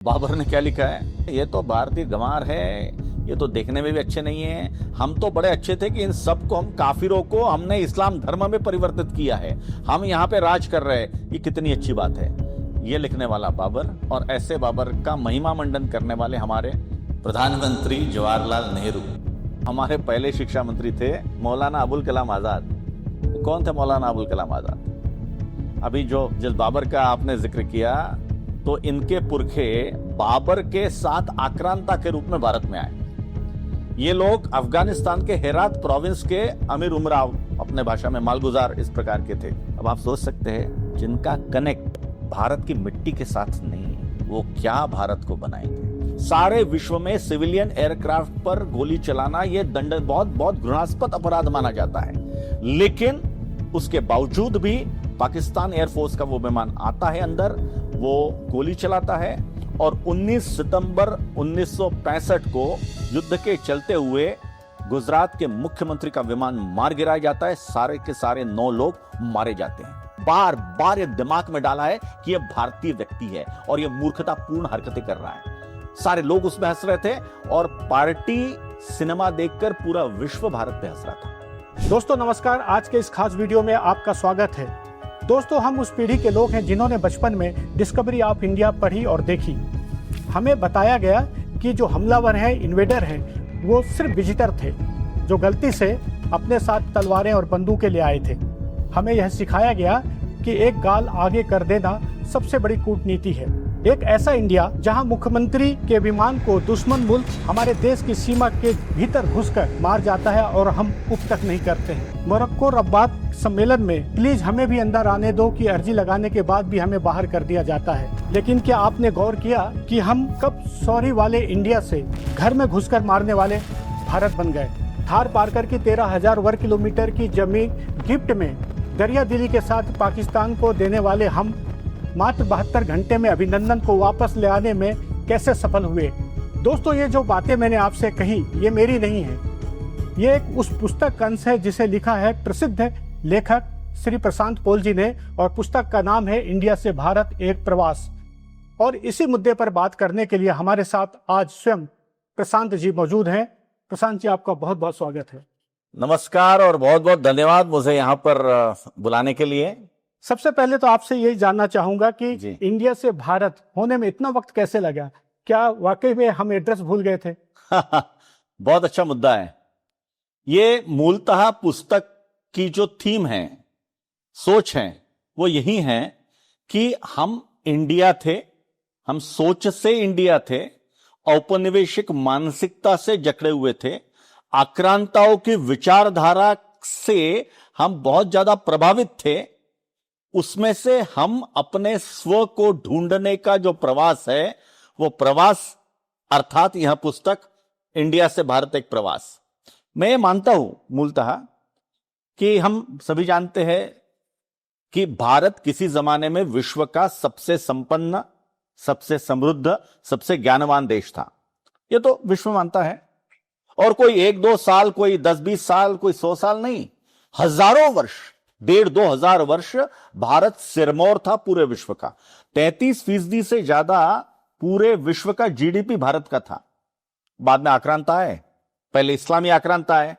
बाबर ने क्या लिखा है? ये तो भारतीय गंवार है, ये तो देखने में भी अच्छे नहीं है। हम तो बड़े अच्छे थे कि इन सबको, हम काफिरों को हमने इस्लाम धर्म में परिवर्तित किया है, हम यहाँ पे राज कर रहे हैं, ये कितनी अच्छी बात है। ये लिखने वाला बाबर, और ऐसे बाबर का महिमा मंडन करने वाले हमारे प्रधानमंत्री जवाहरलाल नेहरू, हमारे पहले शिक्षा मंत्री थे मौलाना अबुल कलाम आजाद। कौन थे मौलाना अबुल कलाम आजाद? अभी जिस बाबर का आपने जिक्र किया, तो इनके पुरखे बाबर के साथ आक्रांता के रूप में भारत में आए। ये लोग अफगानिस्तान के हेरात प्रोविंस के अमीर उमराव, अपने भाषा में मालगुजार, इस प्रकार के थे। अब आप सोच सकते हैं, जिनका कनेक्ट भारत की मिट्टी के साथ नहीं है, वो क्या भारत को बनाएंगे। सारे विश्व में सिविलियन एयरक्राफ्ट पर गोली चलाना ये दंड बहुत घृणास्पद अपराध माना जाता है, लेकिन उसके बावजूद भी पाकिस्तान एयरफोर्स का वो विमान आता है अंदर, वो गोली चलाता है, और 19 सितंबर 1965 को युद्ध के चलते हुए गुजरात के मुख्यमंत्री का विमान मार गिराया जाता है। सारे के सारे 9 लोग मारे जाते हैं। बार बार ये दिमाग में डाला है कि ये भारतीय व्यक्ति है और ये मूर्खतापूर्ण हरकतें कर रहा है। सारे लोग उसमें हंस रहे थे, और पार्टी सिनेमा देखकर पूरा विश्व भारत पे हंस रहा था। दोस्तों नमस्कार, आज के इस खास वीडियो में आपका स्वागत है। दोस्तों, हम उस पीढ़ी के लोग हैं जिन्होंने बचपन में डिस्कवरी ऑफ इंडिया पढ़ी और देखी। हमें बताया गया कि जो हमलावर है, इन्वेडर है, वो सिर्फ विजिटर थे जो गलती से अपने साथ तलवारें और बंदूकें ले आए थे। हमें यह सिखाया गया कि एक गाल आगे कर देना सबसे बड़ी कूटनीति है। एक ऐसा इंडिया जहां मुख्यमंत्री के विमान को दुश्मन मुल्क हमारे देश की सीमा के भीतर घुसकर मार जाता है और हम उप तक नहीं करते हैं। मोरक्को रब्बात सम्मेलन में प्लीज हमें भी अंदर आने दो की अर्जी लगाने के बाद भी हमें बाहर कर दिया जाता है। लेकिन क्या आपने गौर किया कि हम कब सॉरी वाले इंडिया से घर में घुसकर मारने वाले भारत बन गए। थार पारकर की 13,000 वर्ग किलोमीटर की जमीन गिफ्ट में दरिया दिली के साथ पाकिस्तान को देने वाले हम मात्र 72 घंटे में अभिनंदन को वापस ले आने में कैसे सफल हुए। दोस्तों, ये जो बातें मैंने आपसे कही, ये मेरी नहीं है, ये एक उस पुस्तक का अंश है जिसे लिखा है प्रसिद्ध लेखक श्री प्रशांत पोल जी ने, और पुस्तक का नाम है इंडिया से भारत एक प्रवास। और इसी मुद्दे पर बात करने के लिए हमारे साथ आज स्वयं प्रशांत जी मौजूद हैं। प्रशांत जी, आपका बहुत बहुत स्वागत है। नमस्कार और बहुत बहुत धन्यवाद मुझे यहाँ पर बुलाने के लिए। सबसे पहले तो आपसे यही जानना चाहूंगा कि इंडिया से भारत होने में इतना वक्त कैसे लगा? क्या वाकई में हम एड्रेस भूल गए थे? बहुत अच्छा मुद्दा है ये। मूलतः पुस्तक की जो थीम है, सोच है, वो यही है कि हम इंडिया थे, हम सोच से इंडिया थे, औपनिवेशिक मानसिकता से जकड़े हुए थे, आक्रांताओं की विचारधारा से हम बहुत ज्यादा प्रभावित थे। उसमें से हम अपने स्व को ढूंढने का जो प्रवास है, वो प्रवास अर्थात यह पुस्तक इंडिया से भारत एक प्रवास। मैं मानता हूं मूलतः कि हम सभी जानते हैं कि भारत किसी जमाने में विश्व का सबसे संपन्न, सबसे समृद्ध, सबसे ज्ञानवान देश था। यह तो विश्व मानता है। और कोई 1-2 साल, कोई 10-20 साल, कोई 100 साल नहीं, हजारों वर्ष, 1,500-2 हजार वर्ष भारत सिरमौर था पूरे विश्व का। 33% से ज्यादा पूरे विश्व का जीडीपी भारत का था। बाद में आक्रांता आए, पहले इस्लामी आक्रांता आए,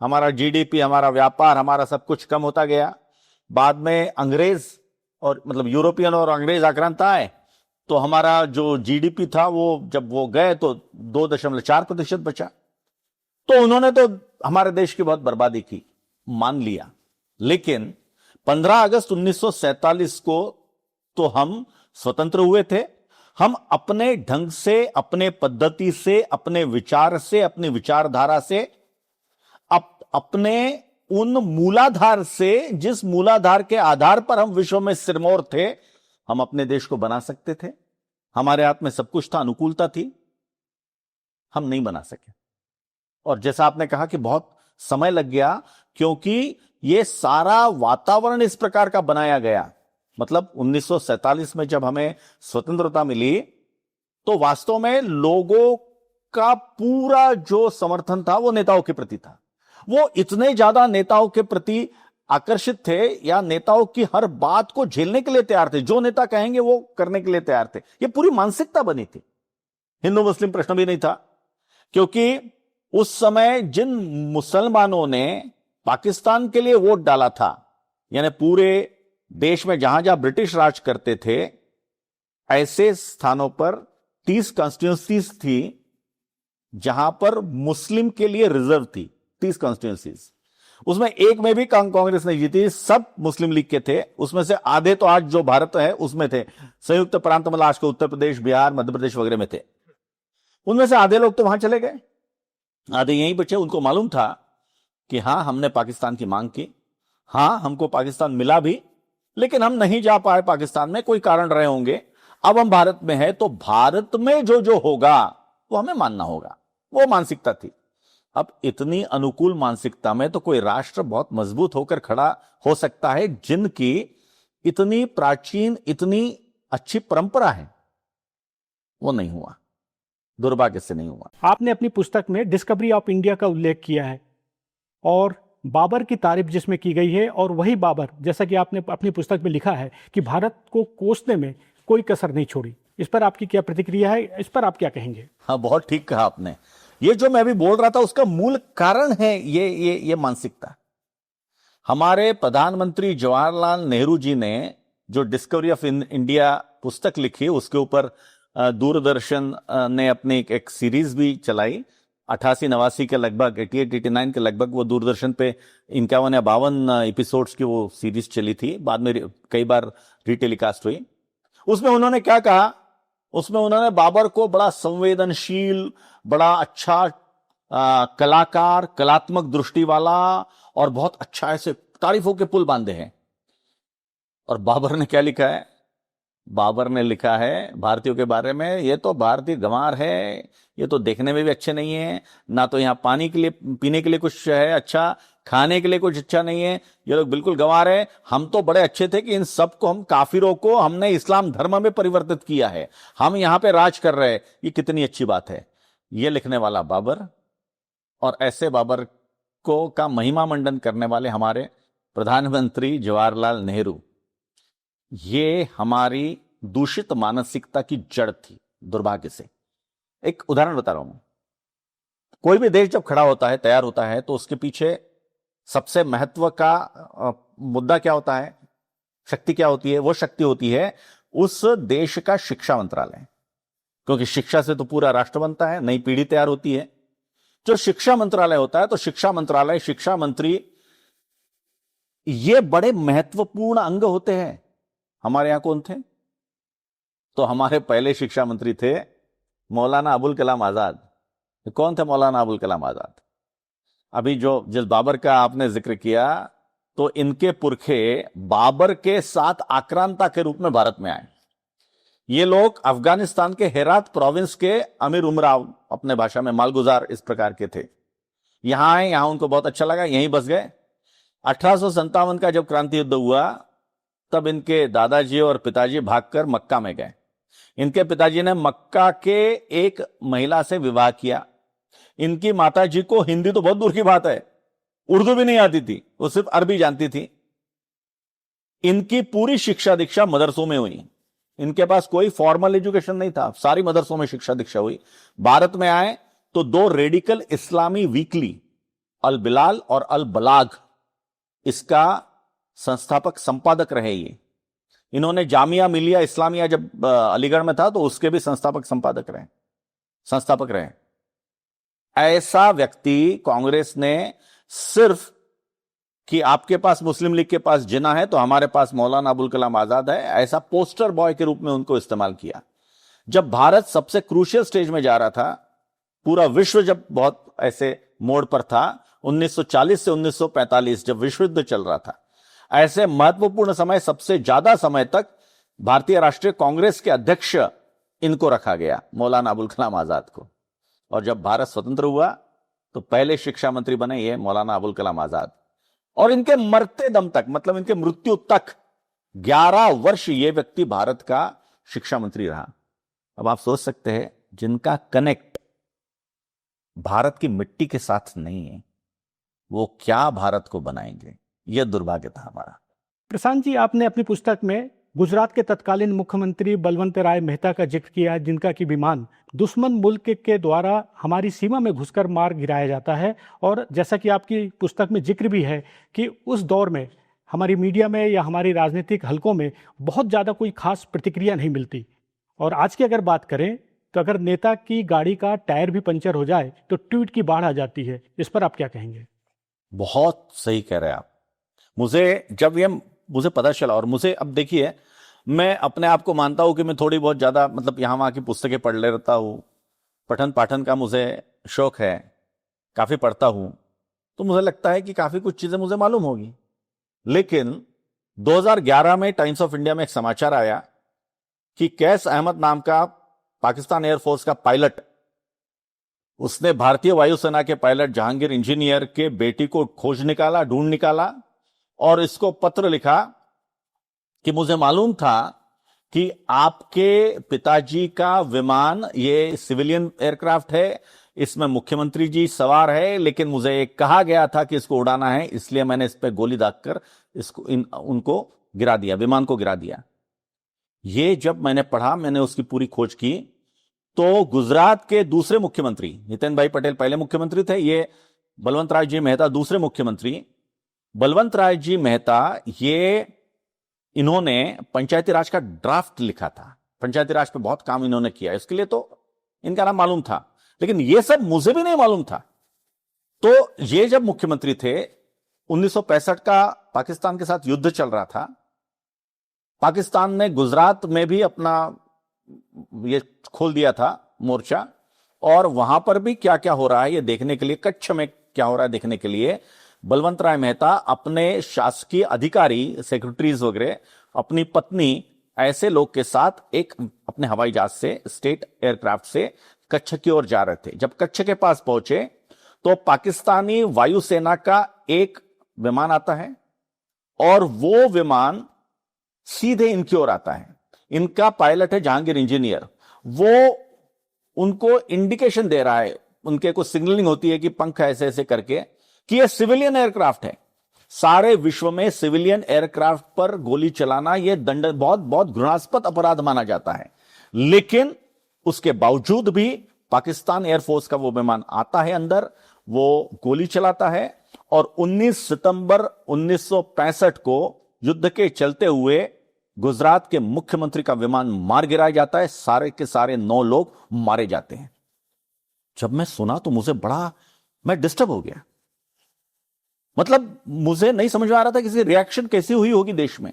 हमारा जीडीपी, हमारा व्यापार, हमारा सब कुछ कम होता गया। बाद में अंग्रेज और मतलब यूरोपियन और अंग्रेज आक्रांता आए, तो हमारा जो जीडीपी था वो जब वो गए तो 2.4% बचा। तो उन्होंने तो हमारे देश की बहुत बर्बादी की, मान लिया। लेकिन 15 अगस्त 1947 को तो हम स्वतंत्र हुए थे। हम अपने ढंग से, अपने पद्धति से, अपने विचार से, अपनी विचारधारा से, अपने उन मूलाधार से, जिस मूलाधार के आधार पर हम विश्व में सिरमौर थे, हम अपने देश को बना सकते थे। हमारे हाथ में सब कुछ था, अनुकूलता थी, हम नहीं बना सके। और जैसा आपने कहा कि बहुत समय लग गया, क्योंकि ये सारा वातावरण इस प्रकार का बनाया गया। मतलब 1947 में जब हमें स्वतंत्रता मिली, तो वास्तव में लोगों का पूरा जो समर्थन था वो नेताओं के प्रति था। वो इतने ज्यादा नेताओं के प्रति आकर्षित थे या नेताओं की हर बात को झेलने के लिए तैयार थे, जो नेता कहेंगे वो करने के लिए तैयार थे। ये पूरी मानसिकता बनी थी। हिंदू मुस्लिम प्रश्न भी नहीं था, क्योंकि उस समय जिन मुसलमानों ने पाकिस्तान के लिए वोट डाला था, यानी पूरे देश में जहां जहां ब्रिटिश राज करते थे, ऐसे स्थानों पर 30 कॉन्स्टिट्यूंसीज थी जहां पर मुस्लिम के लिए रिजर्व थी। 30 कॉन्स्टिट्यूंसीज, उसमें एक में भी कांग्रेस नहीं जीती, सब मुस्लिम लीग के थे। उसमें से आधे तो आज जो भारत है उसमें थे, संयुक्त प्रांत मतलब आज के उत्तर प्रदेश, बिहार, मध्य प्रदेश वगैरह में थे। उनमें से आधे लोग तो वहां चले गए, आधे यहीं बचे। उनको मालूम था कि हां, हमने पाकिस्तान की मांग की, हां हमको पाकिस्तान मिला भी, लेकिन हम नहीं जा पाए पाकिस्तान में, कोई कारण रहे होंगे। अब हम भारत में है तो भारत में जो जो होगा वो हमें मानना होगा। वो मानसिकता थी। अब इतनी अनुकूल मानसिकता में तो कोई राष्ट्र बहुत मजबूत होकर खड़ा हो सकता है जिनकी इतनी प्राचीन, इतनी अच्छी परंपरा है। वो नहीं हुआ, दुर्भाग्य से नहीं हुआ। आपने अपनी पुस्तक में डिस्कवरी ऑफ इंडिया का उल्लेख किया है और बाबर की तारीफ जिसमें की गई है, और वही बाबर, जैसा कि आपने अपनी पुस्तक में लिखा है कि भारत को कोसने में कोई कसर नहीं छोड़ी। इस पर आपकी क्या प्रतिक्रिया है? इस पर आप क्या कहेंगे? हाँ, बहुत ठीक कहा आपने। ये जो मैं अभी बोल रहा था उसका मूल कारण है ये मानसिकता। हमारे प्रधानमंत्री जवाहरलाल नेहरू जी ने जो डिस्कवरी ऑफ इंडिया पुस्तक लिखी, उसके ऊपर दूरदर्शन ने अपनी एक सीरीज भी चलाई। 88-89 के लगभग, 88-89 के लगभग वो दूरदर्शन पे 51 या 52 एपिसोड्स की वो सीरीज चली थी। बाद में कई बार रीटेलीकास्ट हुई। उसमें उन्होंने क्या कहा? उसमें उन्होंने बाबर को बड़ा संवेदनशील, बड़ा अच्छा कलाकार, कलात्मक दृष्टि वाला और बहुत अच्छा ऐसे तारीफों के पुल बांधे हैं। और बाबर ने क्या लिखा है? बाबर ने लिखा है भारतीयों के बारे में, ये तो भारतीय गंवार है, ये तो देखने में भी अच्छे नहीं है, ना तो यहां पानी के लिए, पीने के लिए कुछ है अच्छा, खाने के लिए कुछ अच्छा नहीं है, ये लोग बिल्कुल गंवार है। हम तो बड़े अच्छे थे कि इन सबको, हम काफिरों को हमने इस्लाम धर्म में परिवर्तित किया है, हम यहां पे राज कर रहे हैं, ये कितनी अच्छी बात है। ये लिखने वाला बाबर, और ऐसे बाबर को का महिमा मंडन करने वाले हमारे प्रधानमंत्री जवाहरलाल नेहरू, ये हमारी दूषित मानसिकता की जड़ थी, दुर्भाग्य से। एक उदाहरण बता रहा हूं। कोई भी देश जब खड़ा होता है, तैयार होता है, तो उसके पीछे सबसे महत्व का मुद्दा क्या होता है? शक्ति क्या होती है? वो शक्ति होती है उस देश का शिक्षा मंत्रालय, क्योंकि शिक्षा से तो पूरा राष्ट्र बनता है, नई पीढ़ी तैयार होती है। जो शिक्षा मंत्रालय होता है, तो शिक्षा मंत्रालय, शिक्षा मंत्री, ये बड़े महत्वपूर्ण अंग होते हैं। हमारे यहां कौन थे? तो हमारे पहले शिक्षा मंत्री थे मौलाना अबुल कलाम आजाद। कौन थे मौलाना अबुल कलाम आजाद? अभी जिस बाबर का आपने जिक्र किया, तो इनके पुरखे बाबर के साथ आक्रांता के रूप में भारत में आए। ये लोग अफगानिस्तान के हेरात प्रोविंस के अमीर उमराव, अपने भाषा में मालगुजार इस प्रकार के थे। यहां आए, यहां उनको बहुत अच्छा लगा, यहीं बस गए। 1857 का जब क्रांति युद्ध हुआ, तब इनके दादाजी और पिताजी भागकर मक्का में गए। इनके पिताजी ने मक्का के एक महिला से विवाह किया। इनकी माताजी को हिंदी तो बहुत दूर की बात है, उर्दू भी नहीं आती थी, वो सिर्फ अरबी जानती थी। इनकी पूरी शिक्षा दीक्षा मदरसों में हुई। इनके पास कोई फॉर्मल एजुकेशन नहीं था, सारी मदरसों में शिक्षा दीक्षा हुई। भारत में आए तो 2 रेडिकल इस्लामी वीकली, अल बिलाल और अल बलाग, इसका संस्थापक संपादक रहे ये। इन्होंने जामिया मिलिया इस्लामिया जब अलीगढ़ में था, तो उसके भी संस्थापक रहे। ऐसा व्यक्ति कांग्रेस ने सिर्फ कि आपके पास मुस्लिम लीग के पास जिना है तो हमारे पास मौलाना अबुल कलाम आजाद है, ऐसा पोस्टर बॉय के रूप में उनको इस्तेमाल किया। जब भारत सबसे क्रूशियल स्टेज में जा रहा था, पूरा विश्व जब बहुत ऐसे मोड़ पर था, 1940 से 1945 जब विश्व युद्ध चल रहा था, ऐसे महत्वपूर्ण समय, सबसे ज्यादा समय तक भारतीय राष्ट्रीय कांग्रेस के अध्यक्ष इनको रखा गया, मौलाना अबुल कलाम आजाद को। और जब भारत स्वतंत्र हुआ तो पहले शिक्षा मंत्री बने ये मौलाना अबुल कलाम आजाद। और इनके मरते दम तक, मतलब इनके मृत्यु तक 11 वर्ष ये व्यक्ति भारत का शिक्षा मंत्री रहा। अब आप सोच सकते हैं, जिनका कनेक्ट भारत की मिट्टी के साथ नहीं है, वो क्या भारत को बनाएंगे? यह दुर्भाग्य था हमारा। प्रशांत जी, आपने अपनी पुस्तक में गुजरात के तत्कालीन मुख्यमंत्री बलवंत राय मेहता का जिक्र किया है, जिनका कि विमान दुश्मन मुल्क के द्वारा हमारी सीमा में घुसकर मार गिराया जाता है। और जैसा कि आपकी पुस्तक में जिक्र भी है कि उस दौर में हमारी मीडिया में या हमारी राजनीतिक हलकों में बहुत ज़्यादा कोई खास प्रतिक्रिया नहीं मिलती। और आज की अगर बात करें तो अगर नेता की गाड़ी का टायर भी पंचर हो जाए तो ट्वीट की बाढ़ आ जाती है। इस पर आप क्या कहेंगे? बहुत सही कह रहे हैं आप। मुझे पता चला, और मुझे अब देखिए, मैं अपने आप को मानता हूं कि मैं थोड़ी बहुत ज्यादा मतलब यहां वहां की पुस्तकें पढ़ ले रहता हूं, पठन पाठन का मुझे शौक है, काफी पढ़ता हूं, तो मुझे लगता है कि काफी कुछ चीजें मुझे मालूम होगी। लेकिन 2011 में टाइम्स ऑफ इंडिया में एक समाचार आया कि कैस अहमद नाम का पाकिस्तान एयरफोर्स का पायलट, उसने भारतीय वायुसेना के पायलट जहांगीर इंजीनियर के बेटी को ढूंढ निकाला और इसको पत्र लिखा कि मुझे मालूम था कि आपके पिताजी का विमान ये सिविलियन एयरक्राफ्ट है, इसमें मुख्यमंत्री जी सवार है, लेकिन मुझे एक कहा गया था कि इसको उड़ाना है, इसलिए मैंने इस पे गोली दागकर उनको गिरा दिया, विमान को गिरा दिया। ये जब मैंने पढ़ा, मैंने उसकी पूरी खोज की, तो गुजरात के दूसरे मुख्यमंत्री, नितिन भाई पटेल पहले मुख्यमंत्री थे, ये बलवंत राय जी मेहता दूसरे मुख्यमंत्री। बलवंत राय जी मेहता इन्होंने पंचायती राज का ड्राफ्ट लिखा था, पंचायती राज पे बहुत काम इन्होंने किया, इसके लिए तो इनका नाम मालूम था, लेकिन ये सब मुझे भी नहीं मालूम था। तो ये जब मुख्यमंत्री थे, 1965 का पाकिस्तान के साथ युद्ध चल रहा था, पाकिस्तान ने गुजरात में भी अपना ये खोल दिया था मोर्चा, और वहां पर भी क्या क्या हो रहा है ये देखने के लिए, कच्छ में क्या हो रहा है देखने के लिए, बलवंत राय मेहता अपने शासकीय अधिकारी, सेक्रेटरीज वगैरह, अपनी पत्नी, ऐसे लोग के साथ एक अपने हवाई जहाज से, स्टेट एयरक्राफ्ट से कच्छ की ओर जा रहे थे। जब कच्छ के पास पहुंचे तो पाकिस्तानी वायुसेना का एक विमान आता है और वो विमान सीधे इनकी ओर आता है। इनका पायलट है जहांगीर इंजीनियर, वो उनको इंडिकेशन दे रहा है, उनके कुछ सिग्नलिंग होती है कि पंख ऐसे ऐसे करके, कि यह सिविलियन एयरक्राफ्ट है। सारे विश्व में सिविलियन एयरक्राफ्ट पर गोली चलाना यह दंड बहुत बहुत घृणास्पद अपराध माना जाता है, लेकिन उसके बावजूद भी पाकिस्तान एयरफोर्स का वो विमान आता है अंदर, वो गोली चलाता है, और 19 सितंबर 1965 को युद्ध के चलते हुए गुजरात के मुख्यमंत्री का विमान मार गिराया जाता है, सारे के सारे 9 लोग मारे जाते हैं। जब मैं सुना तो मैं डिस्टर्ब हो गया। मतलब मुझे नहीं समझ में आ रहा था कि रिएक्शन कैसी हुई होगी देश में।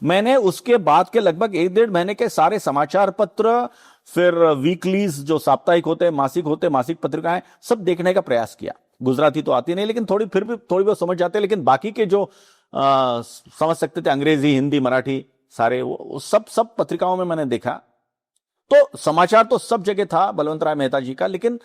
मैंने उसके बाद के लगभग 1-1.5 महीने के सारे समाचार पत्र, फिर वीकलीज जो साप्ताहिक होते, मासिक पत्रिकाएं, सब देखने का प्रयास किया। गुजराती तो आती नहीं, लेकिन फिर भी थोड़ी बहुत समझ जाते, लेकिन बाकी के जो समझ सकते थे, अंग्रेजी, हिंदी, मराठी, सारे वो सब पत्रिकाओं में मैंने देखा। तो समाचार तो सब जगह था बलवंत राय मेहता जी का, लेकिन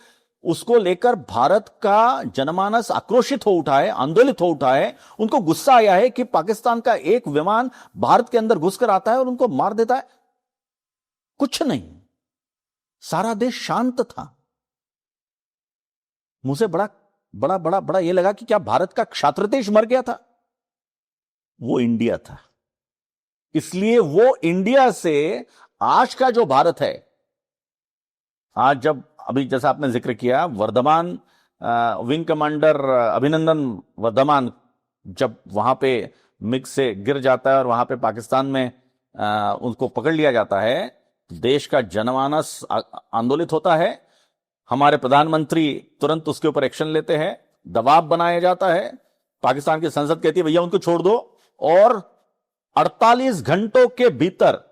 उसको लेकर भारत का जनमानस आक्रोशित हो उठा है, आंदोलित हो उठा है। उनको गुस्सा आया है कि पाकिस्तान का एक विमान भारत के अंदर घुसकर आता है और उनको मार देता है। कुछ नहीं, सारा देश शांत था। मुझे बड़ा ये लगा कि क्या भारत का क्षात्रदेश मर गया था? वो इंडिया था। इसलिए वो इंडिया से आज का जो भारत है, आज जब अभी जैसा आपने जिक्र किया, वर्धमान विंग कमांडर अभिनंदन वर्धमान जब वहां पे मिग से गिर जाता है और वहां पे पाकिस्तान में उनको पकड़ लिया जाता है, देश का जनमानस आंदोलित होता है। हमारे प्रधानमंत्री तुरंत उसके ऊपर एक्शन लेते हैं, दबाव बनाया जाता है। पाकिस्तान की संसद कहती है भैया उनको छोड़ दो, और 48 घंटों के भीतर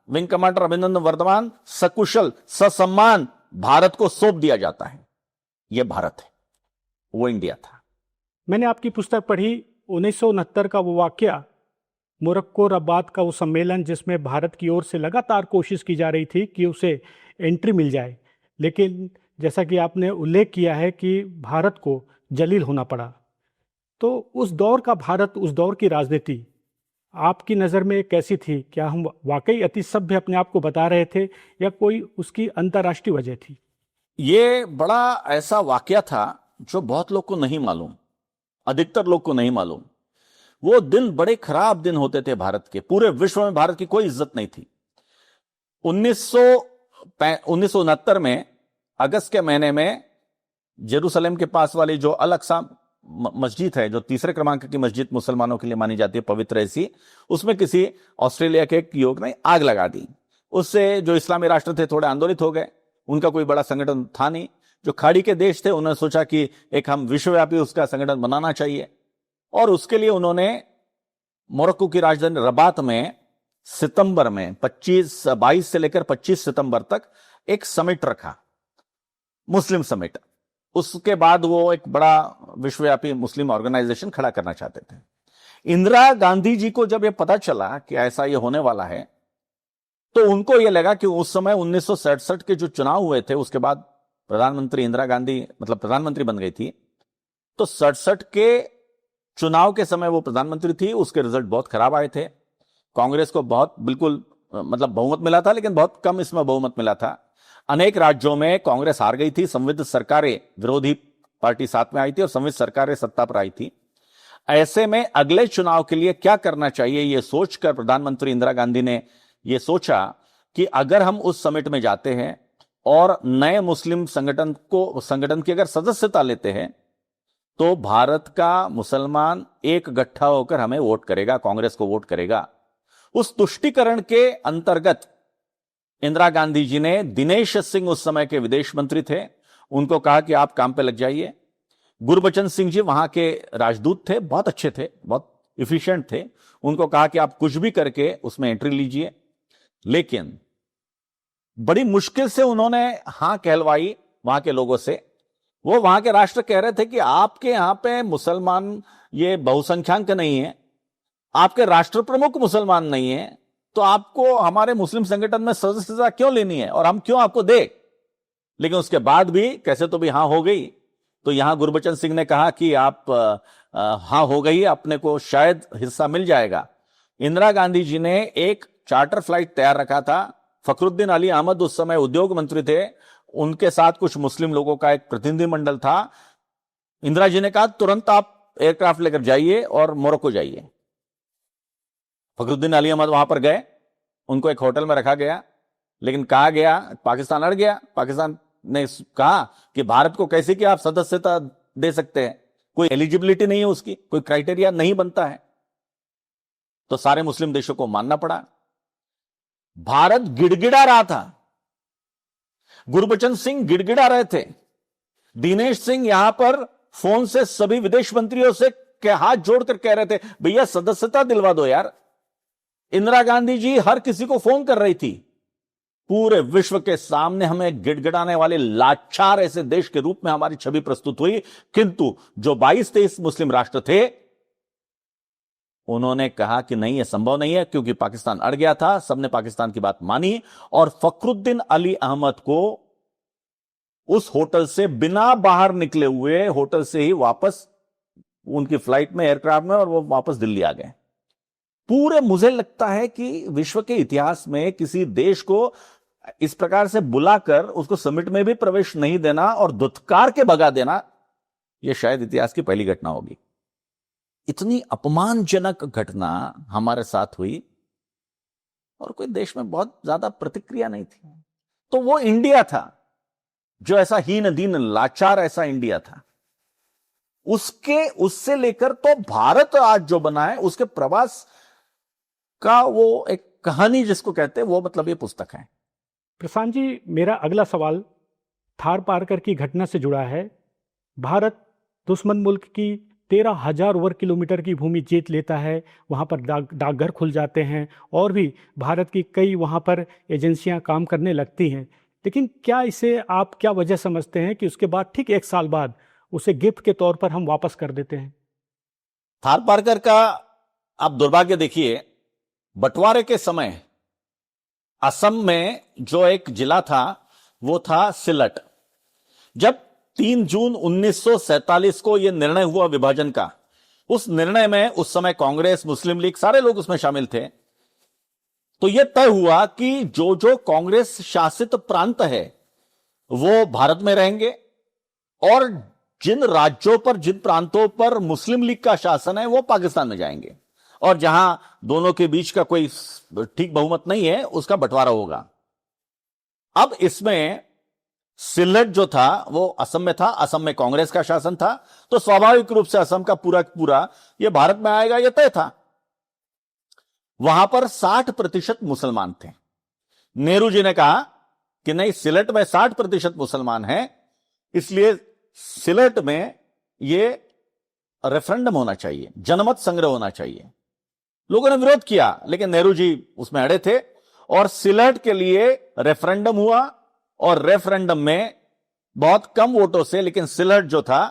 विंग कमांडर अभिनंदन वर्धमान सकुशल ससम्मान भारत को सौंप दिया जाता है। यह भारत है, वो इंडिया था। मैंने आपकी पुस्तक पढ़ी, 1969 का वो वाकया, मोरक्को रबात का वो सम्मेलन, जिसमें भारत की ओर से लगातार कोशिश की जा रही थी कि उसे एंट्री मिल जाए, लेकिन जैसा कि आपने उल्लेख किया है कि भारत को जलील होना पड़ा। तो उस दौर का भारत, उस दौर की राजनीति आपकी नज़र में कैसी थी? क्या हम वाकई अति सभ्य अपने आप को बता रहे थे, या कोई उसकी अंतर्राष्ट्रीय वजह थी? ये बड़ा ऐसा वाकया था जो बहुत लोग को नहीं मालूम, अधिकतर लोग को नहीं मालूम, वो दिन बड़े खराब दिन होते थे भारत के। पूरे विश्व में भारत की कोई इज्जत नहीं थी। 1969 में अगस्त के महीने में जेरूसलम के पास वाली जो अल अक्सा मस्जिद है, जो तीसरे क्रमांक की मस्जिद मुसलमानों के लिए मानी जाती है, पवित्र ऐसी, उसमें किसी ऑस्ट्रेलिया के एक युवक ने आग लगा दी। उससे जो इस्लामी राष्ट्र थे थोड़े आंदोलित हो गए। उनका कोई बड़ा संगठन था नहीं। जो खाड़ी के देश थे उन्होंने सोचा कि एक हम विश्वव्यापी उसका संगठन बनाना चाहिए, और उसके लिए उन्होंने मोरक्को की राजधानी रबात में सितंबर में 22 से लेकर 25 सितंबर तक एक समिट रखा, मुस्लिम समिट। उसके बाद वो एक बड़ा विश्वव्यापी मुस्लिम ऑर्गेनाइजेशन खड़ा करना चाहते थे। इंदिरा गांधी जी को जब ये पता चला कि ऐसा ये होने वाला है, तो उनको ये लगा कि उस समय 1967 के जो चुनाव हुए थे, उसके बाद प्रधानमंत्री इंदिरा गांधी मतलब प्रधानमंत्री बन गई थी, तो 67 के चुनाव के समय वो प्रधानमंत्री थी। उसके रिजल्ट बहुत खराब आए थे। कांग्रेस को बहुत बिल्कुल मतलब बहुमत मिला था, लेकिन बहुत कम इसमें बहुमत मिला था। अनेक राज्यों में कांग्रेस हार गई थी। संविध सरकारें, विरोधी पार्टी साथ में आई थी और संविध सरकारें सत्ता पर आई थी। ऐसे में अगले चुनाव के लिए क्या करना चाहिए, यह सोचकर प्रधानमंत्री इंदिरा गांधी ने यह सोचा कि अगर हम उस समिट में जाते हैं और नए मुस्लिम संगठन की अगर सदस्यता लेते हैं, तो भारत का मुसलमान एक गट्ठा होकर हमें वोट करेगा, कांग्रेस को वोट करेगा। उस तुष्टीकरण के अंतर्गत इंदिरा गांधी जी ने दिनेश सिंह, उस समय के विदेश मंत्री थे, उनको कहा कि आप काम पे लग जाइए। गुरबचन सिंह जी वहां के राजदूत थे, बहुत अच्छे थे, बहुत इफिशिएंट थे। उनको कहा कि आप कुछ भी करके उसमें एंट्री लीजिए। लेकिन बड़ी मुश्किल से उन्होंने हां कहलवाई वहां के लोगों से। वो वहां के राष्ट्र कह रहे थे कि आपके यहां पे मुसलमान ये बहुसंख्यांक नहीं है, आपके राष्ट्र प्रमुख मुसलमान नहीं है, तो आपको हमारे मुस्लिम संगठन में सदस्यता क्यों लेनी है और हम क्यों आपको दे। लेकिन उसके बाद भी कैसे तो भी हां हो गई। तो यहां गुरबचन सिंह ने कहा कि आप हां हो गई, अपने को शायद हिस्सा मिल जाएगा। इंदिरा गांधी जी ने एक चार्टर फ्लाइट तैयार रखा था। फखरुद्दीन अली अहमद उस समय उद्योग मंत्री थे, उनके साथ कुछ मुस्लिम लोगों का एक प्रतिनिधिमंडल था। इंदिरा जी ने कहा तुरंत आप एयरक्राफ्ट लेकर जाइए और मोरक्को जाइए। फखरुद्दीन अली अहमद वहां पर गए, उनको एक होटल में रखा गया, लेकिन कहा गया, पाकिस्तान अड़ गया। पाकिस्तान ने कहा कि भारत को कैसे कि आप सदस्यता दे सकते हैं, कोई एलिजिबिलिटी नहीं है, उसकी कोई क्राइटेरिया नहीं बनता है। तो सारे मुस्लिम देशों को मानना पड़ा। भारत गिड़गिड़ा रहा था, गुरबचन सिंह गिड़गिड़ा रहे थे, दिनेश सिंह यहां पर फोन से सभी विदेश मंत्रियों से हाथ जोड़कर कह रहे थे भैया सदस्यता दिलवा दो यार। इंदिरा गांधी जी हर किसी को फोन कर रही थी। पूरे विश्व के सामने हमें गिड़गिड़ाने वाले लाचार ऐसे देश के रूप में हमारी छवि प्रस्तुत हुई। किंतु जो 22-23 मुस्लिम राष्ट्र थे, उन्होंने कहा कि नहीं, यह संभव नहीं है, क्योंकि पाकिस्तान अड़ गया था। सबने पाकिस्तान की बात मानी और फखरुद्दीन अली अहमद को उस होटल से बिना बाहर निकले हुए होटल से ही वापस उनकी फ्लाइट में, एयरक्राफ्ट में, और वो वापस दिल्ली आ गए। पूरे मुझे लगता है कि विश्व के इतिहास में किसी देश को इस प्रकार से बुलाकर उसको समिट में भी प्रवेश नहीं देना और दुत्कार के भगा देना, यह शायद इतिहास की पहली घटना होगी। इतनी अपमानजनक घटना हमारे साथ हुई और कोई देश में बहुत ज्यादा प्रतिक्रिया नहीं थी। तो वो इंडिया था जो ऐसा हीन दीन लाचार ऐसा इंडिया था। उससे लेकर तो भारत आज जो बना है, उसके प्रवास का वो एक कहानी जिसको कहते हैं, वो मतलब ये पुस्तक है। प्रशांत जी, मेरा अगला सवाल थार पारकर की घटना से जुड़ा है। भारत दुश्मन मुल्क की 13,000 वर्ग किलोमीटर की भूमि जीत लेता है, वहाँ पर डाकघर खुल जाते हैं और भी भारत की कई वहाँ पर एजेंसियाँ काम करने लगती हैं। लेकिन क्या इसे आप क्या वजह समझते हैं कि उसके बाद ठीक 1 साल बाद उसे गिफ्ट के तौर पर हम वापस कर देते हैं? थार पारकर का आप दुर्भाग्य देखिए, बंटवारे के समय असम में जो एक जिला था वो था सिलट। जब 3 जून 1947 को यह निर्णय हुआ विभाजन का, उस निर्णय में उस समय कांग्रेस, मुस्लिम लीग, सारे लोग उसमें शामिल थे। तो यह तय हुआ कि जो जो कांग्रेस शासित प्रांत है वो भारत में रहेंगे और जिन राज्यों पर, जिन प्रांतों पर मुस्लिम लीग का शासन है वो पाकिस्तान में जाएंगे, और जहां दोनों के बीच का कोई ठीक बहुमत नहीं है उसका बंटवारा होगा। अब इसमें सिलहट जो था वो असम में था, असम में कांग्रेस का शासन था, तो स्वाभाविक रूप से असम का पूरा पूरा ये भारत में आएगा, यह तय था। वहां पर 60% मुसलमान थे। नेहरू जी ने कहा कि नहीं, सिलहट में 60% मुसलमान हैं, इसलिए सिलहट में ये रेफरेंडम होना चाहिए, जनमत संग्रह होना चाहिए। लोगों ने विरोध किया, लेकिन नेहरू जी उसमें अड़े थे और सिलहट के लिए रेफरेंडम हुआ, और रेफरेंडम में बहुत कम वोटों से, लेकिन सिलहट जो था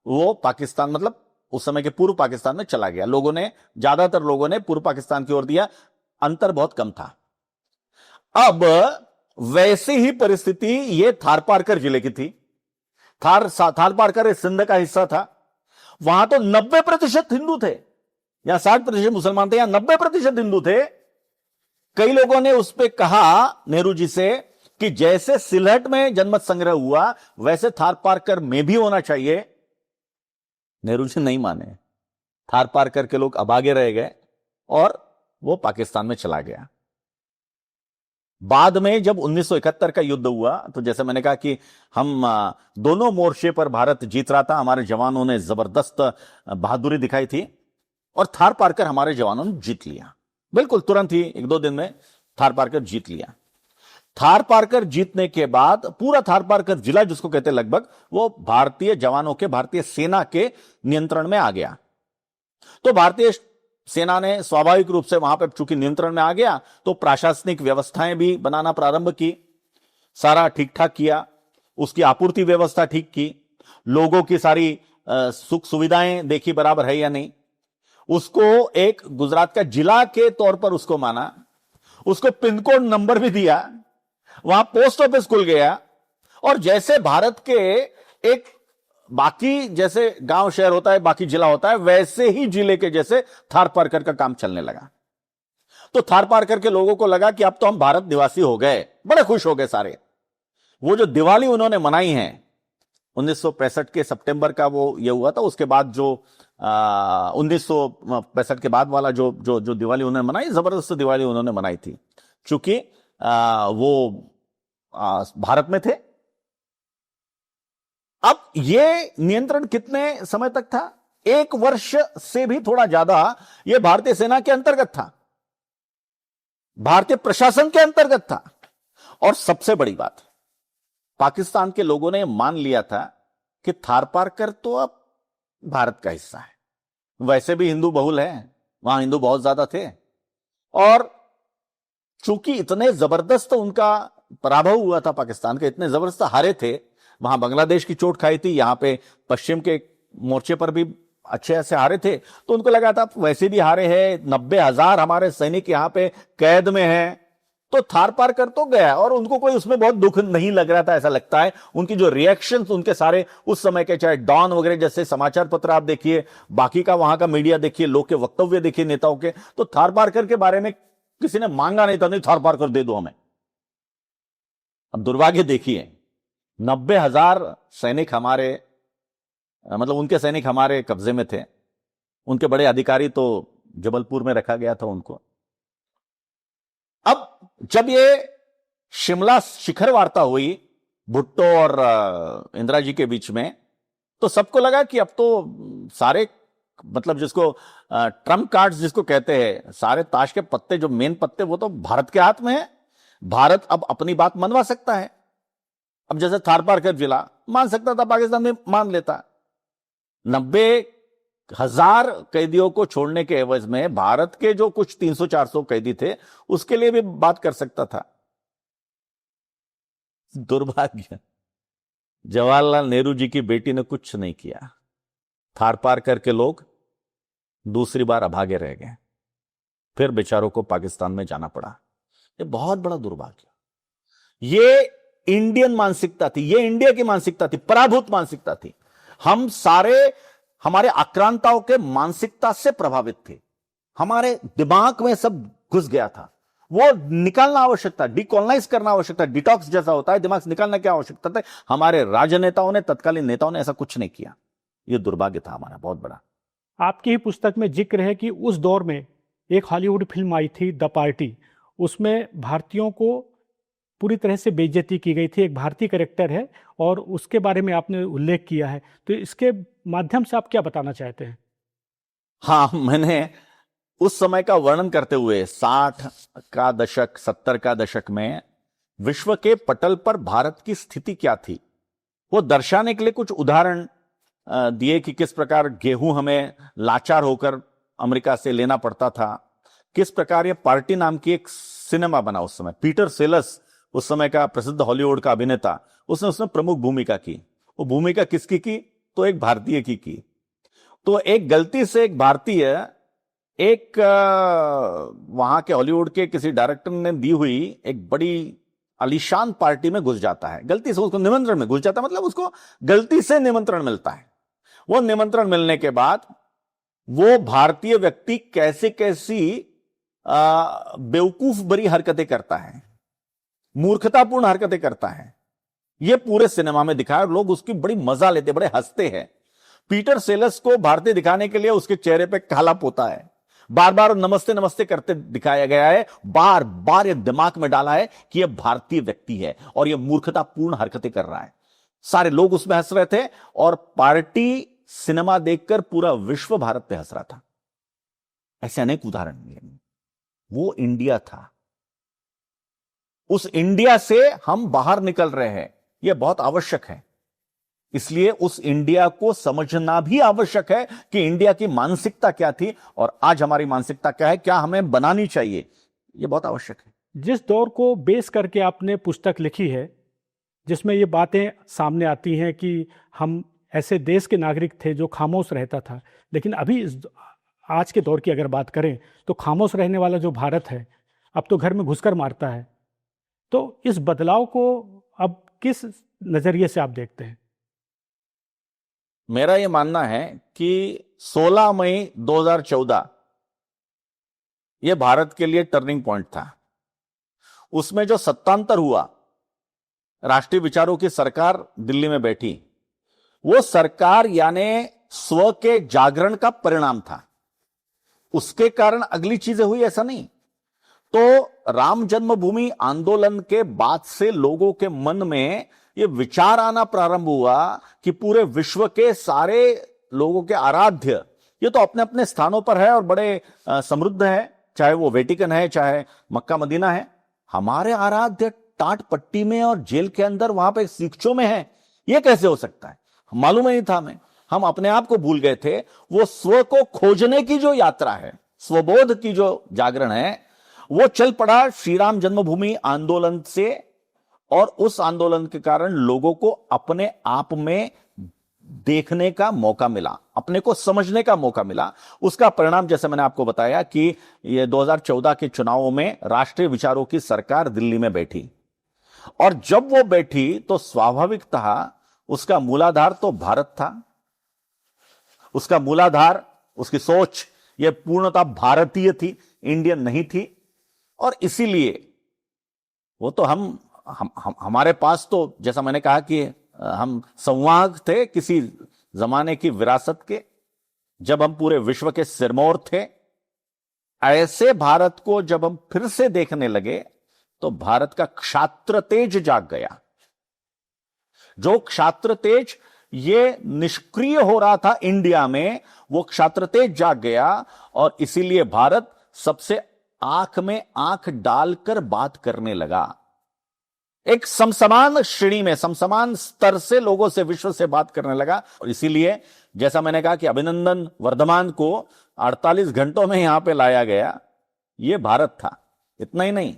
वो पाकिस्तान, मतलब उस समय के पूर्व पाकिस्तान में चला गया। लोगों ने, ज्यादातर लोगों ने पूर्व पाकिस्तान की ओर दिया, अंतर बहुत कम था। अब वैसी ही परिस्थिति ये थारपारकर जिले की थी। थारपारकर सिंध का हिस्सा था। वहां तो 90% हिंदू थे, यहां 60% मुसलमान थे, यहां 90% हिंदू थे। कई लोगों ने उस पर कहा नेहरू जी से कि जैसे सिलहट में जनमत संग्रह हुआ वैसे थारपारकर में भी होना चाहिए। नेहरू जी नहीं माने, थारपारकर के लोग अभागे रह गए और वो पाकिस्तान में चला गया। बाद में जब 1971 का युद्ध हुआ, तो जैसे मैंने कहा कि हम दोनों मोर्चे पर भारत जीत रहा था, हमारे जवानों ने जबरदस्त बहादुरी दिखाई थी और थारपारकर हमारे जवानों ने जीत लिया। बिल्कुल तुरंत ही 1-2 दिन में थारपारकर जीत लिया। थारपारकर जीतने के बाद पूरा थारपारकर जिला, जिसको कहते हैं लगभग, वो भारतीय जवानों के, भारतीय सेना के नियंत्रण में आ गया। तो भारतीय सेना ने स्वाभाविक रूप से वहां पर चूंकि नियंत्रण में आ गया तो प्रशासनिक व्यवस्थाएं भी बनाना प्रारंभ की, सारा ठीक ठाक किया, उसकी आपूर्ति व्यवस्था ठीक की, लोगों की सारी सुख सुविधाएं देखी बराबर है या नहीं, उसको एक गुजरात का जिला के तौर पर उसको माना, उसको पिन कोड नंबर भी दिया, वहां पोस्ट ऑफिस खुल गया। और जैसे भारत के एक बाकी जैसे गांव शहर होता है, बाकी जिला होता है, वैसे ही जिले के जैसे थारपारकर का काम चलने लगा। तो थारपारकर के लोगों को लगा कि अब तो हम भारत निवासी हो गए, बड़े खुश हो गए सारे। वो जो दिवाली उन्होंने मनाई है 1965 के सितंबर का, वो ये हुआ था। उसके बाद जो 1965 के बाद वाला जो जो जो दिवाली उन्होंने मनाई, जबरदस्त दिवाली उन्होंने मनाई थी, चूंकि वो भारत में थे। अब ये नियंत्रण कितने समय तक था? 1 वर्ष से भी थोड़ा ज्यादा ये भारतीय सेना के अंतर्गत था, भारतीय प्रशासन के अंतर्गत था। और सबसे बड़ी बात, पाकिस्तान के लोगों ने मान लिया था कि थारपारकर तो अब भारत का हिस्सा है। वैसे भी हिंदू बहुल है, वहां हिंदू बहुत ज्यादा थे, और चूंकि इतने जबरदस्त उनका पराभव हुआ था पाकिस्तान के, इतने जबरदस्त हारे थे, वहां बांग्लादेश की चोट खाई थी, यहां पे पश्चिम के मोर्चे पर भी अच्छे ऐसे हारे थे, तो उनको लगा था वैसे भी हारे हैं, 90,000 हमारे सैनिक यहां पे कैद में हैं, तो थारपारकर तो गया। और उनको कोई उसमें बहुत दुख नहीं लग रहा था, ऐसा लगता है। उनकी जो रिएक्शंस उनके सारे उस समय के, चाहे डॉन वगैरह जैसे समाचार पत्र आप देखिए, बाकी का वहां का मीडिया देखिए, लोग के वक्तव्य देखिए नेताओं के, तो थारपारकर के बारे में किसी ने मांगा नहीं था, नहीं थारपारकर दे दो हमें। अब दुर्भाग्य देखिए, 90,000 सैनिक हमारे, मतलब उनके सैनिक हमारे कब्जे में थे। उनके बड़े अधिकारी तो जबलपुर में रखा गया था उनको। अब जब ये शिमला शिखर वार्ता हुई भुट्टो और इंदिरा जी के बीच में, तो सबको लगा कि अब तो सारे, मतलब जिसको ट्रम्प कार्ड्स जिसको कहते हैं, सारे ताश के पत्ते, जो मेन पत्ते, वो तो भारत के हाथ में है। भारत अब अपनी बात मनवा सकता है। अब जैसे थारपारकर जिला मान सकता था, पाकिस्तान में मान लेता। 90,000 कैदियों को छोड़ने के एवज में भारत के जो कुछ 300-400 कैदी थे, उसके लिए भी बात कर सकता था। दुर्भाग्य, जवाहरलाल नेहरू जी की बेटी ने कुछ नहीं किया। थारपारकर के लोग दूसरी बार अभागे रह गए, फिर बेचारों को पाकिस्तान में जाना पड़ा। ये बहुत बड़ा दुर्भाग्य। ये इंडियन मानसिकता थी, ये इंडिया की मानसिकता थी, पराभूत मानसिकता थी। हम सारे हमारे आक्रांताओं के मानसिकता से प्रभावित थे, हमारे दिमाग में सब घुस गया था। वो निकालना आवश्यक था, डिकॉलोनाइज करना आवश्यक था, डिटॉक्स जैसा होता है, दिमाग से निकालना क्या आवश्यकता था। हमारे राजनेताओं ने, तत्कालीन नेताओं ने ऐसा कुछ नहीं किया। ये दुर्भाग्य था हमारा बहुत बड़ा। आपकी ही पुस्तक में जिक्र है कि उस दौर में एक हॉलीवुड फिल्म आई थी द पार्टी, उसमें भारतीयों को पूरी तरह से बेइज्जती की गई थी। एक भारतीय कैरेक्टर है और उसके बारे में आपने उल्लेख किया है, तो इसके माध्यम से आप क्या बताना चाहते हैं? हाँ, मैंने उस समय का वर्णन करते हुए 60 का दशक, 70 का दशक में विश्व के पटल पर भारत की स्थिति क्या थी, वो दर्शाने के लिए कुछ उदाहरण दिए कि किस प्रकार गेहूं हमें लाचार होकर अमेरिका से लेना पड़ता था, किस प्रकार ये पार्टी नाम की एक सिनेमा बना उस समय। पीटर सेलस उस समय का प्रसिद्ध हॉलीवुड का अभिनेता, उसने उसमें प्रमुख भूमिका की। वो भूमिका किसकी की? तो एक भारतीय की। तो एक गलती से एक भारतीय एक वहां के हॉलीवुड के किसी डायरेक्टर ने दी हुई एक बड़ी आलीशान पार्टी में घुस जाता है। गलती से उसको निमंत्रण में घुस जाता है, मतलब उसको गलती से निमंत्रण मिलता है। वो निमंत्रण मिलने के बाद वो भारतीय व्यक्ति कैसी कैसी बेवकूफ भरी हरकतें करता है, मूर्खतापूर्ण हरकतें करता है, ये पूरे सिनेमा में दिखाया और लोग उसकी बड़ी मजा लेते, बड़े हंसते हैं। पीटर सेलस को भारतीय दिखाने के लिए उसके चेहरे पे काला पोता है, बार बार नमस्ते नमस्ते करते दिखाया गया है, बार बार ये दिमाग में डाला है कि यह भारतीय व्यक्ति है और यह मूर्खतापूर्ण हरकतें कर रहा है। सारे लोग उसमें हंस रहे थे और पार्टी सिनेमा देखकर पूरा विश्व भारत पे हंस रहा था। ऐसे अनेक उदाहरण मिलेंगे। वो इंडिया था। उस इंडिया से हम बाहर निकल रहे हैं, यह बहुत आवश्यक है। इसलिए उस इंडिया को समझना भी आवश्यक है कि इंडिया की मानसिकता क्या थी और आज हमारी मानसिकता क्या है, क्या हमें बनानी चाहिए, यह बहुत आवश्यक है। जिस दौर को बेस करके आपने पुस्तक लिखी है, जिसमें ये बातें सामने आती हैं कि हम ऐसे देश के नागरिक थे जो खामोश रहता था, लेकिन अभी आज के दौर की अगर बात करें तो खामोश रहने वाला जो भारत है अब तो घर में घुसकर मारता है। तो इस बदलाव को अब किस नजरिए से आप देखते हैं? मेरा यह मानना है कि 16 मई 2014 यह भारत के लिए टर्निंग पॉइंट था। उसमें जो सत्तांतर हुआ, राष्ट्रीय विचारों की सरकार दिल्ली में बैठी, वो सरकार यानी स्व के जागरण का परिणाम था। उसके कारण अगली चीजें हुई ऐसा नहीं। तो राम जन्मभूमि आंदोलन के बाद से लोगों के मन में यह विचार आना प्रारंभ हुआ कि पूरे विश्व के सारे लोगों के आराध्य, ये तो अपने अपने स्थानों पर है और बड़े समृद्ध है, चाहे वो वेटिकन है, चाहे मक्का मदीना है, हमारे आराध्य टाट पट्टी में और जेल के अंदर वहां पे सिक्चों में है। ये कैसे हो सकता है? मालूम नहीं था हमें। हम अपने आप को भूल गए थे। वो स्व को खोजने की जो यात्रा है, स्वबोध की जो जागरण है, वो चल पड़ा श्री राम जन्मभूमि आंदोलन से। और उस आंदोलन के कारण लोगों को अपने आप में देखने का मौका मिला, अपने को समझने का मौका मिला। उसका परिणाम जैसे मैंने आपको बताया कि ये 2014 के चुनावों में राष्ट्रीय विचारों की सरकार दिल्ली में बैठी। और जब वो बैठी तो स्वाभाविकतः उसका मूलाधार तो भारत था। उसका मूलाधार, उसकी सोच यह पूर्णतः भारतीय थी, इंडियन नहीं थी। और इसीलिए वो तो हमारे पास तो जैसा मैंने कहा कि हम संवाहक थे किसी जमाने की विरासत के, जब हम पूरे विश्व के सिरमौर थे। ऐसे भारत को जब हम फिर से देखने लगे तो भारत का क्षात्र तेज जाग गया। जो क्षात्र तेज ये निष्क्रिय हो रहा था इंडिया में, वो क्षात्र तेज जाग गया। और इसीलिए भारत सबसे आंख में आंख डालकर बात करने लगा। एक समसमान श्रेणी में, समसमान स्तर से लोगों से, विश्व से बात करने लगा। और इसीलिए जैसा मैंने कहा कि अभिनंदन वर्धमान को 48 घंटों में यहां पे लाया गया, यह भारत था। इतना ही नहीं,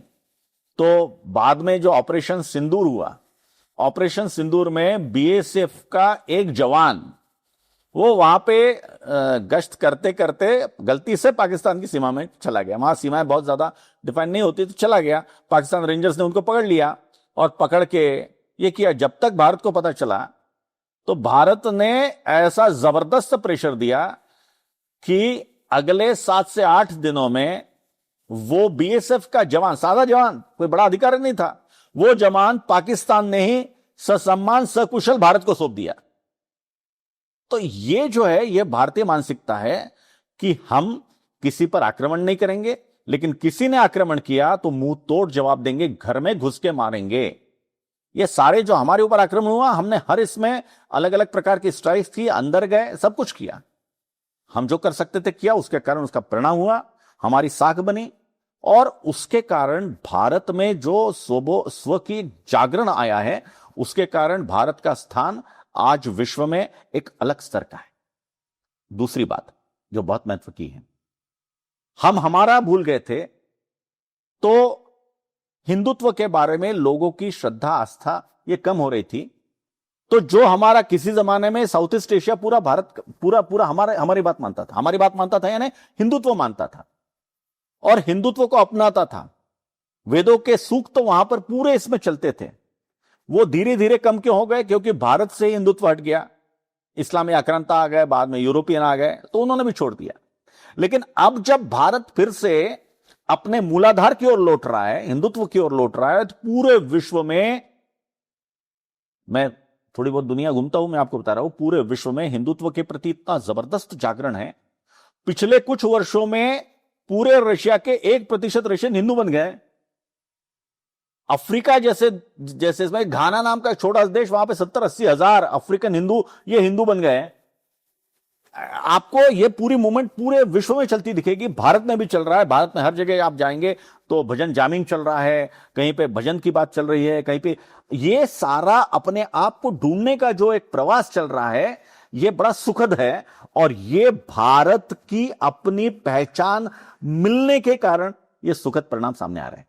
तो बाद में जो ऑपरेशन सिंदूर हुआ, ऑपरेशन सिंदूर में बीएसएफ का एक जवान वो वहां पे गश्त करते करते गलती से पाकिस्तान की सीमा में चला गया। वहां सीमाएं बहुत ज्यादा डिफाइन नहीं होती, तो चला गया। पाकिस्तान रेंजर्स ने उनको पकड़ लिया और पकड़ के ये किया। जब तक भारत को पता चला तो भारत ने ऐसा जबरदस्त प्रेशर दिया कि अगले 7 से 8 दिनों में वो बीएसएफ का जवान, सादा जवान, कोई बड़ा अधिकारी नहीं था, वो जवान पाकिस्तान ने ही ससम्मान सकुशल भारत को सौंप दिया। तो ये जो है, ये भारतीय मानसिकता है कि हम किसी पर आक्रमण नहीं करेंगे, लेकिन किसी ने आक्रमण किया तो मुंह तोड़ जवाब देंगे, घर में घुस के मारेंगे। ये सारे जो हमारे ऊपर आक्रमण हुआ, हमने हर इसमें अलग अलग प्रकार की स्ट्राइक थी, अंदर गए, सब कुछ किया। हम जो कर सकते थे किया, उसके कारण उसका परिणाम हुआ, हमारी साख बनी, और उसके कारण भारत में जो स्व की जागरण आया है, उसके कारण भारत का स्थान आज विश्व में एक अलग स्तर का है। दूसरी बात जो बहुत महत्व की है, हम हमारा भूल गए थे, तो हिंदुत्व के बारे में लोगों की श्रद्धा आस्था ये कम हो रही थी। तो जो हमारा किसी जमाने में साउथ ईस्ट एशिया, पूरा भारत, पूरा हमारी बात मानता था, यानी हिंदुत्व मानता था और हिंदुत्व को अपनाता था। वेदों के सूक्त तो वहां पर पूरे इसमें चलते थे। वो धीरे धीरे कम क्यों हो गए? क्योंकि भारत से हिंदुत्व हट गया, इस्लामी आक्रांता आ गए, बाद में यूरोपियन आ गए, तो उन्होंने भी छोड़ दिया। लेकिन अब जब भारत फिर से अपने मूलाधार की ओर लौट रहा है, हिंदुत्व की ओर लौट रहा है, तो पूरे विश्व में, मैं थोड़ी बहुत दुनिया घूमता हूं, मैं आपको बता रहा हूं, पूरे विश्व में हिंदुत्व के प्रति इतना जबरदस्त जागरण है। पिछले कुछ वर्षों में पूरे रशिया के 1% रशियन हिंदू बन गए। अफ्रीका जैसे इसमें घाना नाम का छोटा देश, वहां पे 70-80 हजार अफ्रीकन हिंदू, ये हिंदू बन गए। आपको ये पूरी मूवमेंट पूरे विश्व में चलती दिखेगी। भारत में भी चल रहा है, भारत में हर जगह आप जाएंगे तो भजन जामिंग चल रहा है, कहीं पे भजन की बात चल रही है, कहीं पे ये सारा अपने आप को ढूंढने का जो एक प्रवास चल रहा है, ये बड़ा सुखद है। और ये भारत की अपनी पहचान मिलने के कारण ये सुखद परिणाम सामने आ रहे हैं।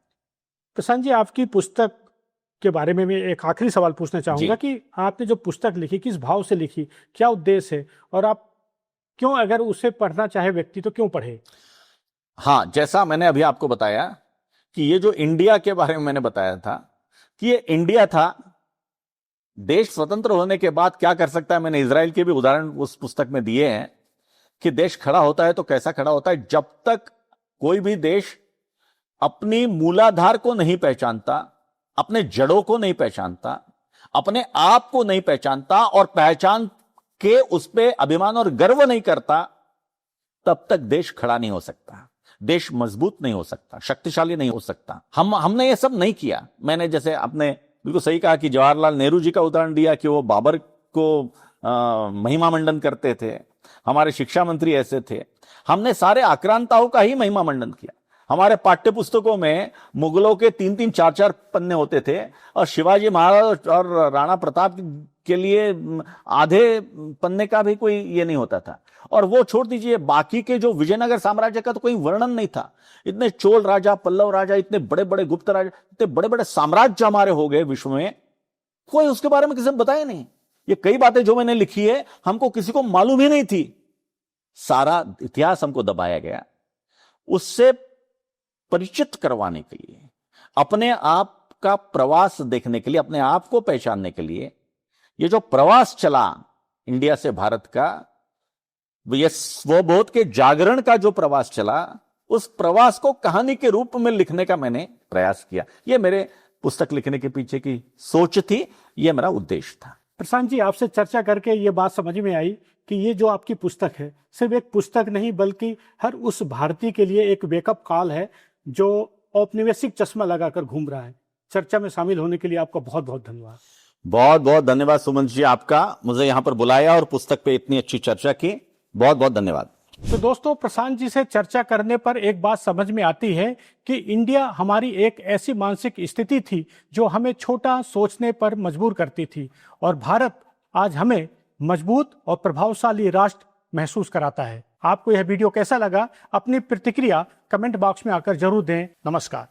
प्रशांत जी, आपकी पुस्तक के बारे में मैं एक आखिरी सवाल पूछना चाहूंगा कि आपने जो पुस्तक लिखी, किस भाव से लिखी, क्या उद्देश्य है, और आप क्यों, अगर उसे पढ़ना चाहे व्यक्ति तो क्यों पढ़े? हां, जैसा मैंने अभी आपको बताया कि ये जो इंडिया के बारे में मैंने बताया था कि ये इंडिया था, देश स्वतंत्र होने के बाद क्या कर सकता है, मैंने इजराइल के भी उदाहरण उस पुस्तक में दिए हैं कि देश खड़ा होता है तो कैसा खड़ा होता है। जब तक कोई भी देश अपनी मूलाधार को नहीं पहचानता, अपने जड़ों को नहीं पहचानता, अपने आप को नहीं पहचानता और पहचान के उस पे अभिमान और गर्व नहीं करता, तब तक देश खड़ा नहीं हो सकता, देश मजबूत नहीं हो सकता, शक्तिशाली नहीं हो सकता। हमने ये सब नहीं किया। मैंने जैसे आपने बिल्कुल सही कहा कि जवाहरलाल नेहरू जी का उदाहरण दिया कि वो बाबर को महिमा मंडन करते थे, हमारे शिक्षा मंत्री ऐसे थे। हमने सारे आक्रांताओं का ही महिमा मंडन किया। हमारे पाठ्य पुस्तकों में मुगलों के 3-3, 4-4 पन्ने होते थे और शिवाजी महाराज और राणा प्रताप के लिए आधे पन्ने का भी कोई ये नहीं होता था। और वो छोड़ दीजिए, बाकी के जो विजयनगर साम्राज्य का तो कोई वर्णन नहीं था। इतने चोल राजा, पल्लव राजा, इतने बड़े बड़े गुप्त राजा, इतने बड़े बड़े साम्राज्य हमारे हो गए विश्व में, कोई उसके बारे में किसी ने बताया नहीं। ये कई बातें जो मैंने लिखी है हमको किसी को मालूम ही नहीं थी। सारा इतिहास हमको दबाया गया। उससे परिचित करवाने के लिए, अपने आप का प्रवास देखने के लिए, अपने आप को पहचानने के लिए ये जो प्रवास चला इंडिया से भारत का, ये स्वबोध के जागरण का जो प्रवास चला, उस प्रवास को कहानी के रूप में लिखने का मैंने प्रयास किया। ये मेरे पुस्तक लिखने के पीछे की सोच थी, ये मेरा उद्देश्य था। प्रशांत जी, आपसे चर्चा करके ये बात समझ में आई कि ये जो आपकी पुस्तक है सिर्फ एक पुस्तक नहीं, बल्कि हर उस भारतीय के लिए एक वेकअप कॉल है जो औपनिवेशिक चश्मा लगाकर घूम रहा है। चर्चा में शामिल होने के लिए आपका बहुत बहुत धन्यवाद। बहुत बहुत धन्यवाद सुमन जी, आपका मुझे यहां पर बुलाया और पुस्तक पे इतनी अच्छी चर्चा की। बहुत बहुत धन्यवाद। तो दोस्तों, प्रशांत जी से चर्चा करने पर एक बात समझ में आती है कि इंडिया हमारी एक ऐसी मानसिक स्थिति थी जो हमें छोटा सोचने पर मजबूर करती थी, और भारत आज हमें मजबूत और प्रभावशाली राष्ट्र महसूस कराता है। आपको यह वीडियो कैसा लगा? अपनी प्रतिक्रिया कमेंट बॉक्स में आकर जरूर दें। नमस्कार।